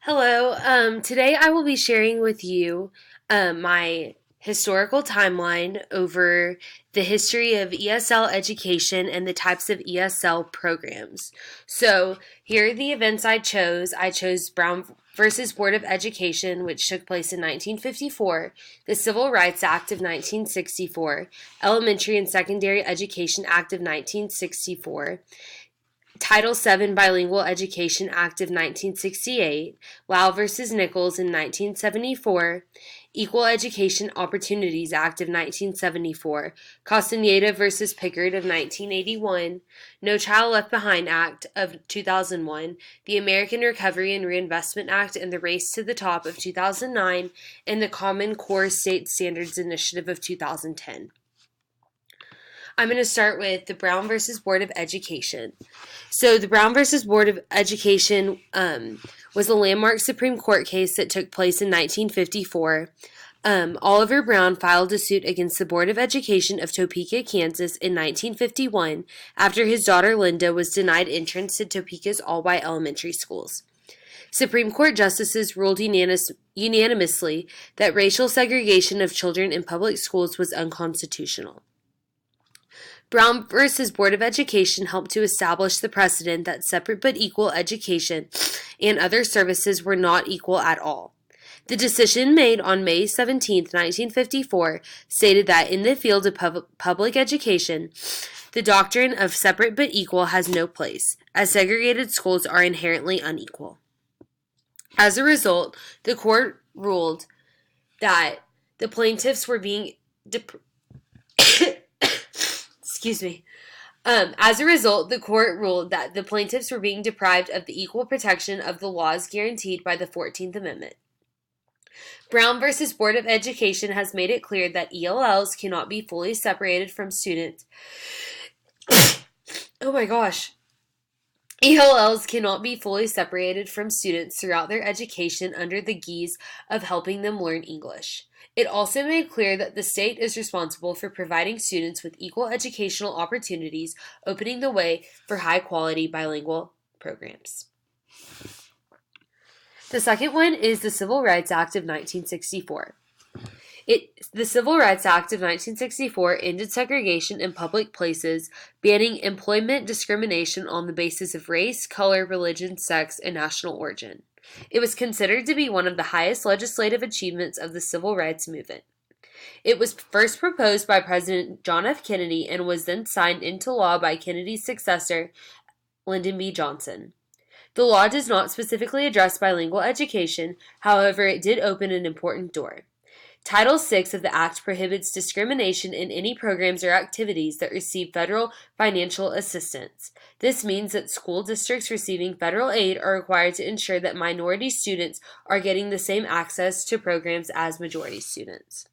Hello. Today I will be sharing with you my historical timeline over the history of ESL education and the types of ESL programs. So here are the events I chose. I chose Brown versus Board of Education, which took place in 1954, the Civil Rights Act of 1964, Elementary and Secondary Education Act of 1964, Title VII Bilingual Education Act of 1968, Lau versus Nichols in 1974, Equal Education Opportunities Act of 1974, Castaneda versus Pickard of 1981, No Child Left Behind Act of 2001, the American Recovery and Reinvestment Act and the Race to the Top of 2009, and the Common Core State Standards Initiative of 2010. I'm going to start with the Brown versus Board of Education. So the Brown versus Board of Education was a landmark Supreme Court case that took place in 1954. Oliver Brown filed a suit against the Board of Education of Topeka, Kansas in 1951 after his daughter Linda was denied entrance to Topeka's all-white elementary schools. Supreme Court justices ruled unanimously that racial segregation of children in public schools was unconstitutional. Brown versus Board of Education helped to establish the precedent that separate but equal education and other services were not equal at all. The decision made on May 17, 1954, stated that in the field of public education, the doctrine of separate but equal has no place, as segregated schools are inherently unequal. As a result, the court ruled that the plaintiffs were being As a result, the court ruled that the plaintiffs were being deprived of the equal protection of the laws guaranteed by the 14th Amendment. Brown versus Board of Education has made it clear that ELLs cannot be fully separated from students. Oh my gosh. ELLs cannot be fully separated from students throughout their education under the guise of helping them learn English. It also made clear that the state is responsible for providing students with equal educational opportunities, opening the way for high-quality bilingual programs. The second one is the Civil Rights Act of 1964. The Civil Rights Act of 1964 ended segregation in public places, banning employment discrimination on the basis of race, color, religion, sex, and national origin. It was considered to be one of the highest legislative achievements of the civil rights movement. It was first proposed by President John F. Kennedy and was then signed into law by Kennedy's successor, Lyndon B. Johnson. The law does not specifically address bilingual education, however, it did open an important door. Title VI of the Act prohibits discrimination in any programs or activities that receive federal financial assistance. This means that school districts receiving federal aid are required to ensure that minority students are getting the same access to programs as majority students.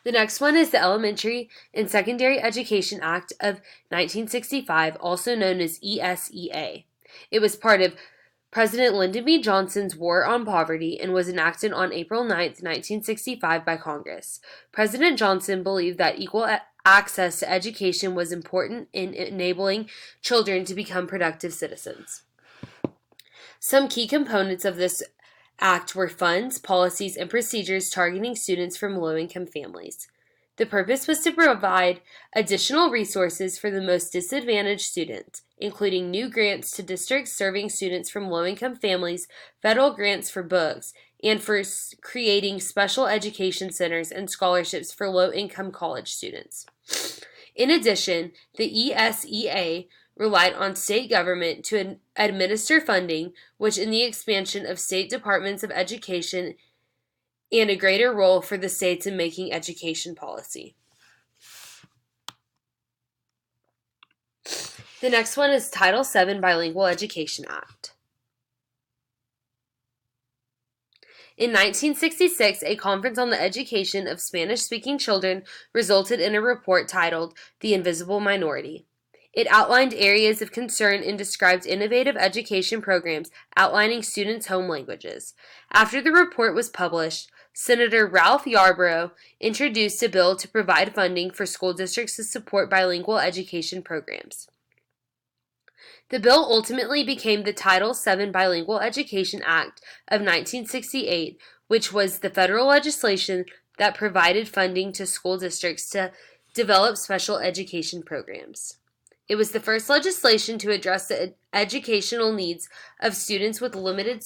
The next one is the Elementary and Secondary Education Act of 1965, also known as ESEA. It was part of President Lyndon B. Johnson's War on Poverty and was enacted on April 9, 1965 by Congress. President Johnson believed that equal access to education was important in enabling children to become productive citizens. Some key components of this act were funds, policies, and procedures targeting students from low-income families. The purpose was to provide additional resources for the most disadvantaged students, including new grants to districts serving students from low-income families, federal grants for books, and for creating special education centers and scholarships for low-income college students. In addition, the ESEA relied on state government to administer funding, which in the expansion of state departments of education and a greater role for the states in making education policy. The next one is Title VII Bilingual Education Act. In 1966, a conference on the education of Spanish-speaking children resulted in a report titled The Invisible Minority. It outlined areas of concern and described innovative education programs outlining students' home languages. After the report was published, Senator Ralph Yarborough introduced a bill to provide funding for school districts to support bilingual education programs. The bill ultimately became the Title VII Bilingual Education Act of 1968, which was the federal legislation that provided funding to school districts to develop special education programs. It was the first legislation to address the educational needs of students with limited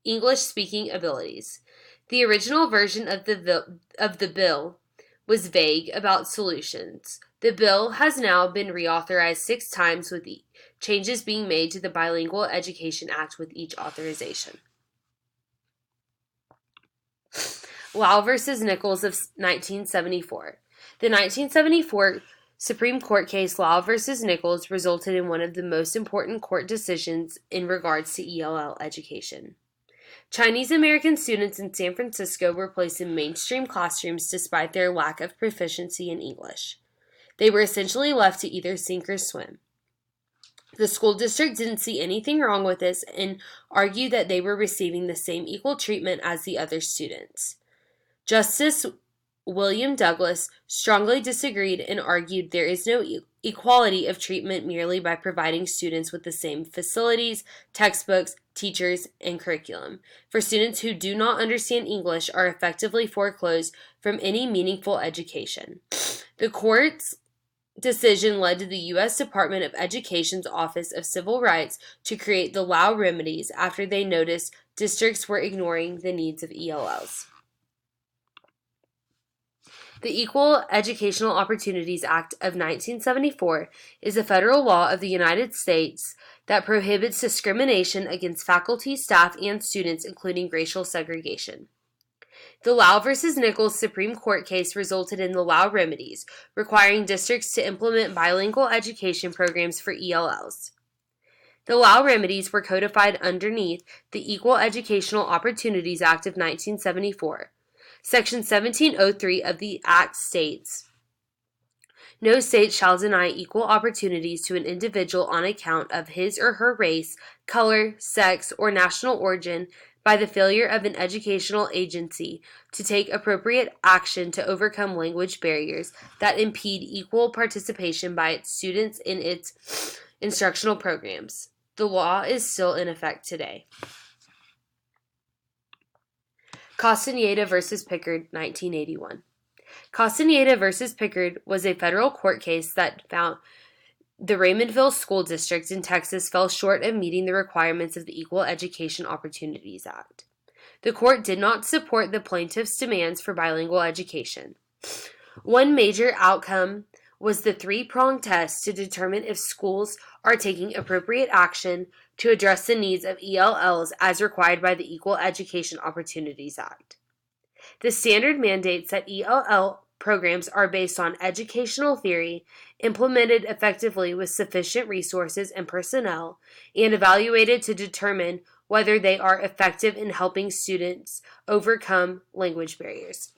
English-speaking abilities. The original version of the bill was vague about solutions. The bill has now been reauthorized 6 times, with changes being made to the Bilingual Education Act with each authorization. Lau versus Nichols of 1974. The 1974 Supreme Court case Lau versus Nichols resulted in one of the most important court decisions in regards to ELL education. Chinese American students in San Francisco were placed in mainstream classrooms despite their lack of proficiency in English. They were essentially left to either sink or swim. The school district didn't see anything wrong with this and argued that they were receiving the same equal treatment as the other students. Justice William Douglas strongly disagreed and argued there is no equality of treatment merely by providing students with the same facilities, textbooks, teachers, and curriculum. For students who do not understand English are effectively foreclosed from any meaningful education. The court's decision led to the U.S. Department of Education's Office of Civil Rights to create the Lau remedies after they noticed districts were ignoring the needs of ELLs. The Equal Educational Opportunities Act of 1974 is a federal law of the United States that prohibits discrimination against faculty, staff, and students, including racial segregation. The Lau versus Nichols Supreme Court case resulted in the Lau remedies, requiring districts to implement bilingual education programs for ELLs. The Lau remedies were codified underneath the Equal Educational Opportunities Act of 1974. Section 1703 of the Act states, "No state shall deny equal opportunities to an individual on account of his or her race, color, sex, or national origin by the failure of an educational agency to take appropriate action to overcome language barriers that impede equal participation by its students in its instructional programs." The law is still in effect today. Castaneda versus Pickard, 1981. Castaneda versus Pickard was a federal court case that found the Raymondville School District in Texas fell short of meeting the requirements of the Equal Education Opportunities Act. The court did not support the plaintiff's demands for bilingual education. One major outcome was the 3-pronged test to determine if schools are taking appropriate action to address the needs of ELLs as required by the Equal Education Opportunities Act. The standard mandates that ELL programs are based on educational theory, implemented effectively with sufficient resources and personnel, and evaluated to determine whether they are effective in helping students overcome language barriers.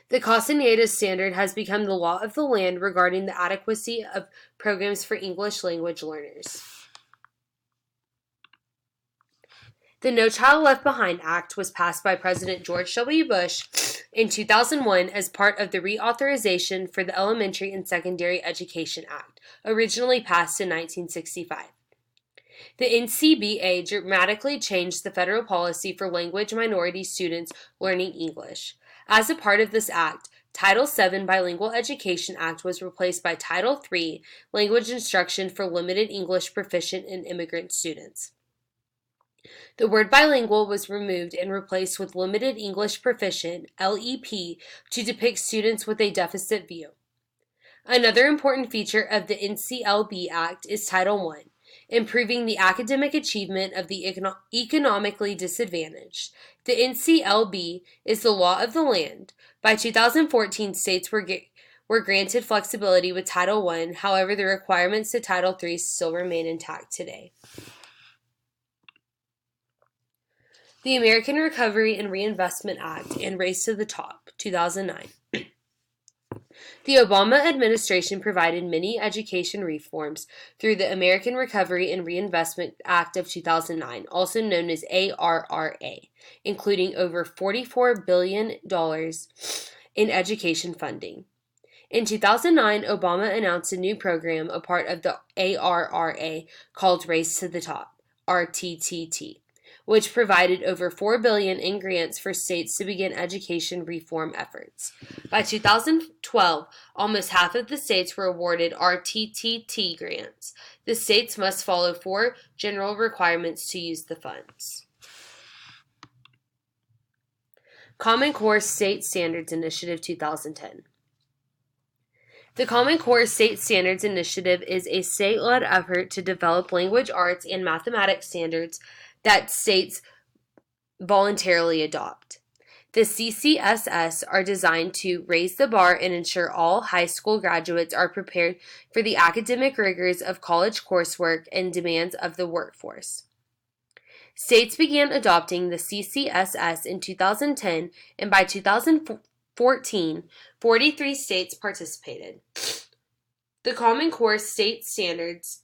The Castaneda standard has become the law of the land regarding the adequacy of programs for English language learners. The No Child Left Behind Act was passed by President George W. Bush in 2001 as part of the reauthorization for the Elementary and Secondary Education Act, originally passed in 1965. The NCBA dramatically changed the federal policy for language minority students learning English. As a part of this act, Title VII Bilingual Education Act was replaced by Title III Language Instruction for Limited English Proficient and Immigrant Students. The word bilingual was removed and replaced with Limited English Proficient, LEP, to depict students with a deficit view. Another important feature of the NCLB Act is Title I, improving the academic achievement of the economically disadvantaged. The NCLB is the law of the land. By 2014, states were granted flexibility with Title I, however, the requirements to Title III still remain intact today. The American Recovery and Reinvestment Act and Race to the Top, 2009. The Obama administration provided many education reforms through the American Recovery and Reinvestment Act of 2009, also known as ARRA, including over $44 billion in education funding. In 2009, Obama announced a new program, a part of the ARRA, called Race to the Top, RTTT, which provided over $4 billion in grants for states to begin education reform efforts. By 2012, almost half of the states were awarded RTTT grants. The states must follow 4 general requirements to use the funds. Common Core State Standards Initiative 2010. The Common Core State Standards Initiative is a state-led effort to develop language arts and mathematics standards that states voluntarily adopt. The CCSS are designed to raise the bar and ensure all high school graduates are prepared for the academic rigors of college coursework and demands of the workforce. States began adopting the CCSS in 2010, and by 2014, 43 states participated. The Common Core State Standards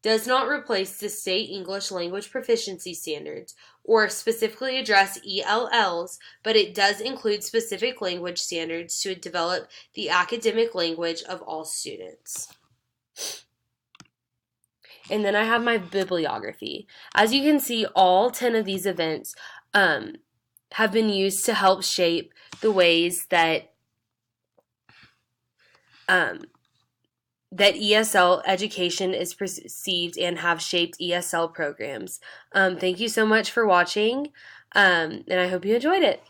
does not replace the state English language proficiency standards or specifically address ELLs, but it does include specific language standards to develop the academic language of all students. And then I have my bibliography. As you can see, all 10 of these events have been used to help shape the ways that that ESL education is perceived and have shaped ESL programs. Thank you so much for watching, and I hope you enjoyed it.